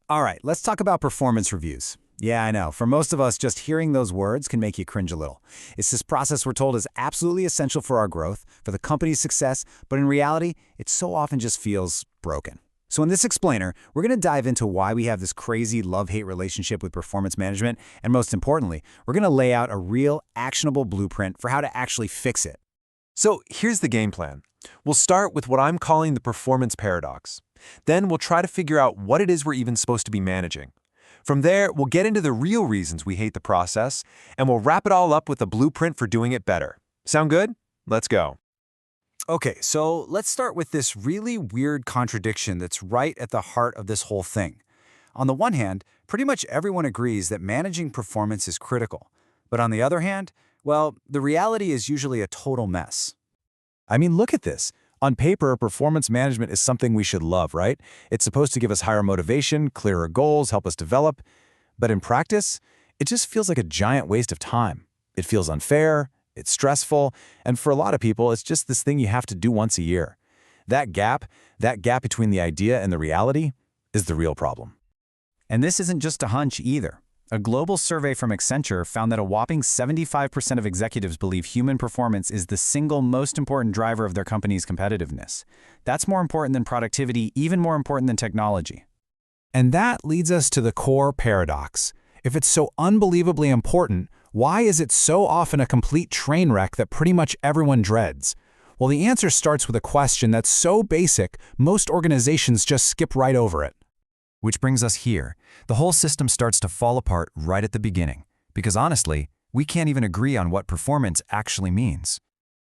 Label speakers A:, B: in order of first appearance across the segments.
A: All right, let's talk about performance reviews. Yeah, I know. For most of us, just hearing those words can make you cringe a little. It's this process we're told is absolutely essential for our growth, for the company's success, but in reality, it so often just feels broken. So in this explainer, we're going to dive into why we have this crazy love-hate relationship with performance management, and most importantly, we're going to lay out a real, actionable blueprint for how to actually fix it.
B: So here's the game plan. We'll start with what I'm calling the performance paradox. Then we'll try to figure out what it is we're even supposed to be managing. From there, we'll get into the real reasons we hate the process, and we'll wrap it all up with a blueprint for doing it better. Sound good? Let's go.
A: Okay, so let's start with this really weird contradiction that's right at the heart of this whole thing. On the one hand, pretty much everyone agrees that managing performance is critical. But on the other hand, well, the reality is usually a total mess.
C: I mean, look at this. On paper, performance management is something we should love, right? It's supposed to give us higher motivation, clearer goals, help us develop. But in practice, it just feels like a giant waste of time. It feels unfair, it's stressful, and for a lot of people, it's just this thing you have to do once a year. That gap between the idea and the reality is the real problem.
A: And this isn't just a hunch either. A global survey from Accenture found that a whopping 75% of executives believe human performance is the single most important driver of their company's competitiveness. That's more important than productivity, even more important than technology.
C: And that leads us to the core paradox. If it's so unbelievably important, why is it so often a complete train wreck that pretty much everyone dreads? Well, the answer starts with a question that's so basic, most organizations just skip right over it.
D: Which brings us here. The whole system starts to fall apart right at the beginning. Because honestly, we can't even agree on what performance actually means.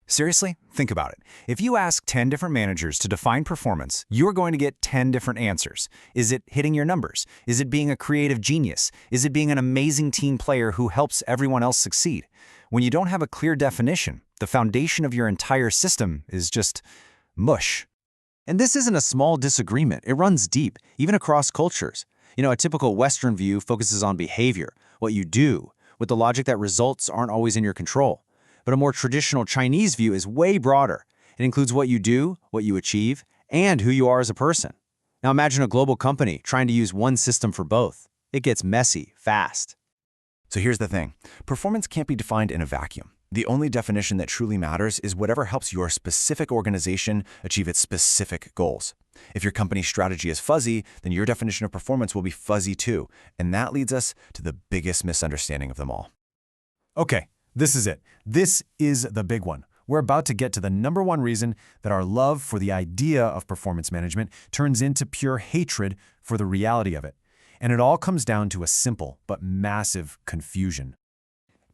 A: Seriously? Think about it. If you ask 10 different managers to define performance, you're going to get 10 different answers. Is it hitting your numbers? Is it being a creative genius? Is it being an amazing team player who helps everyone else succeed? When you don't have a clear definition, the foundation of your entire system is just mush.
E: And this isn't a small disagreement. It runs deep, even across cultures. A typical Western view focuses on behavior, what you do, with the logic that results aren't always in your control. But a more traditional Chinese view is way broader. It includes what you do, what you achieve, and who you are as a person. Now imagine a global company trying to use one system for both. It gets messy, fast.
D: So here's the thing. Performance can't be defined in a vacuum. The only definition that truly matters is whatever helps your specific organization achieve its specific goals. If your company's strategy is fuzzy, then your definition of performance will be fuzzy too. And that leads us to the biggest misunderstanding of them all.
C: Okay, this is it. This is the big one. We're about to get to the number one reason that our love for the idea of performance management turns into pure hatred for the reality of it. And it all comes down to a simple but massive confusion.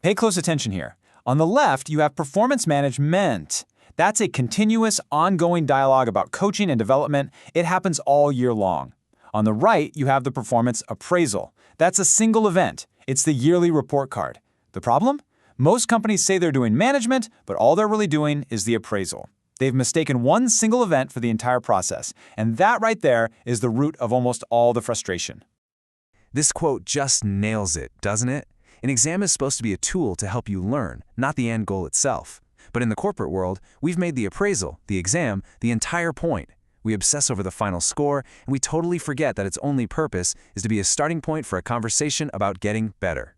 F: Pay close attention here. On the left, you have performance management. That's a continuous, ongoing dialogue about coaching and development. It happens all year long. On the right, you have the performance appraisal. That's a single event. It's the yearly report card. The problem? Most companies say they're doing management, but all they're really doing is the appraisal. They've mistaken one single event for the entire process, and that right there is the root of almost all the frustration.
D: This quote just nails it, doesn't it? An exam is supposed to be a tool to help you learn, not the end goal itself. But in the corporate world, we've made the appraisal, the exam, the entire point. We obsess over the final score, and we totally forget that its only purpose is to be a starting point for a conversation about getting better.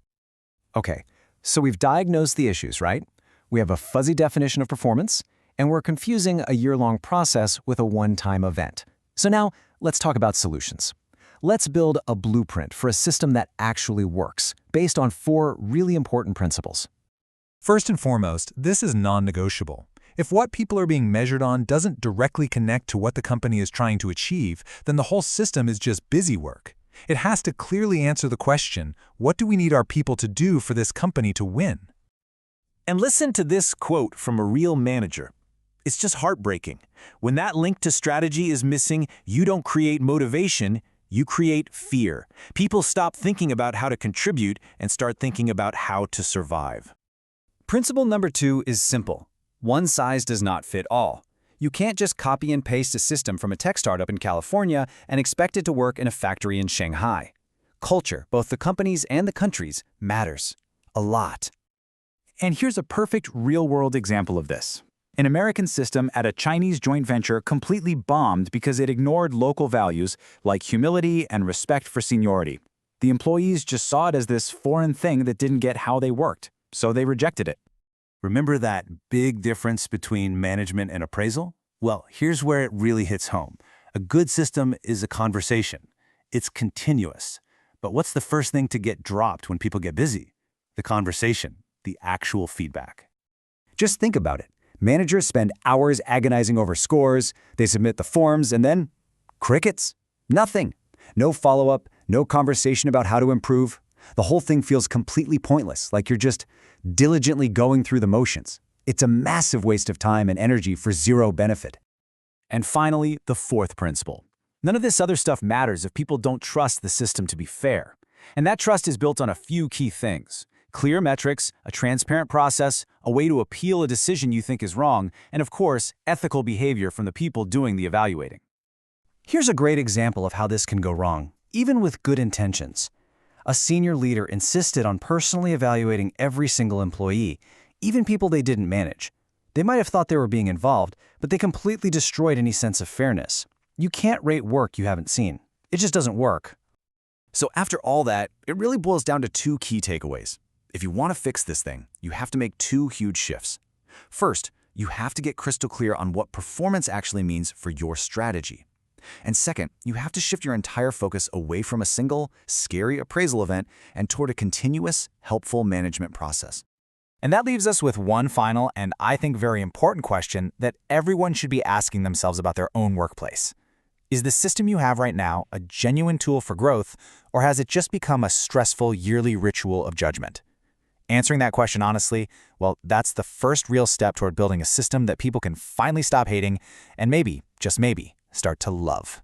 E: Okay, so we've diagnosed the issues, right? We have a fuzzy definition of performance, and we're confusing a year-long process with a one-time event. So now, let's talk about solutions. Let's build a blueprint for a system that actually works, based on 4 really important principles.
C: First and foremost, this is non-negotiable. If what people are being measured on doesn't directly connect to what the company is trying to achieve, then the whole system is just busy work. It has to clearly answer the question, what do we need our people to do for this company to win?
G: And listen to this quote from a real manager. It's just heartbreaking. When that link to strategy is missing, you don't create motivation, you create fear. People stop thinking about how to contribute and start thinking about how to survive.
A: Principle number 2 is simple. One size does not fit all. You can't just copy and paste a system from a tech startup in California and expect it to work in a factory in Shanghai. Culture, both the companies and the countries, matters. A lot. And here's a perfect real-world example of this.
F: An American system at a Chinese joint venture completely bombed because it ignored local values like humility and respect for seniority. The employees just saw it as this foreign thing that didn't get how they worked, so they rejected it.
G: Remember that big difference between management and appraisal? Well, here's where it really hits home. A good system is a conversation. It's continuous. But what's the first thing to get dropped when people get busy? The conversation, the actual feedback.
A: Just think about it. Managers spend hours agonizing over scores, they submit the forms, and then crickets. Nothing. No follow-up, no conversation about how to improve. The whole thing feels completely pointless, like you're just diligently going through the motions. It's a massive waste of time and energy for zero benefit.
F: And finally, the fourth principle. None of this other stuff matters if people don't trust the system to be fair. And that trust is built on a few key things: clear metrics, a transparent process, a way to appeal a decision you think is wrong, and of course, ethical behavior from the people doing the evaluating.
C: Here's a great example of how this can go wrong, even with good intentions. A senior leader insisted on personally evaluating every single employee, even people they didn't manage. They might have thought they were being involved, but they completely destroyed any sense of fairness. You can't rate work you haven't seen. It just doesn't work.
D: So after all that, it really boils down to two key takeaways. If you want to fix this thing, you have to make two huge shifts. First, you have to get crystal clear on what performance actually means for your strategy. And second, you have to shift your entire focus away from a single, scary appraisal event and toward a continuous, helpful management process.
F: And that leaves us with one final and I think very important question that everyone should be asking themselves about their own workplace. Is the system you have right now a genuine tool for growth, or has it just become a stressful yearly ritual of judgment? Answering that question honestly, well, that's the first real step toward building a system that people can finally stop hating and maybe, just maybe, start to love.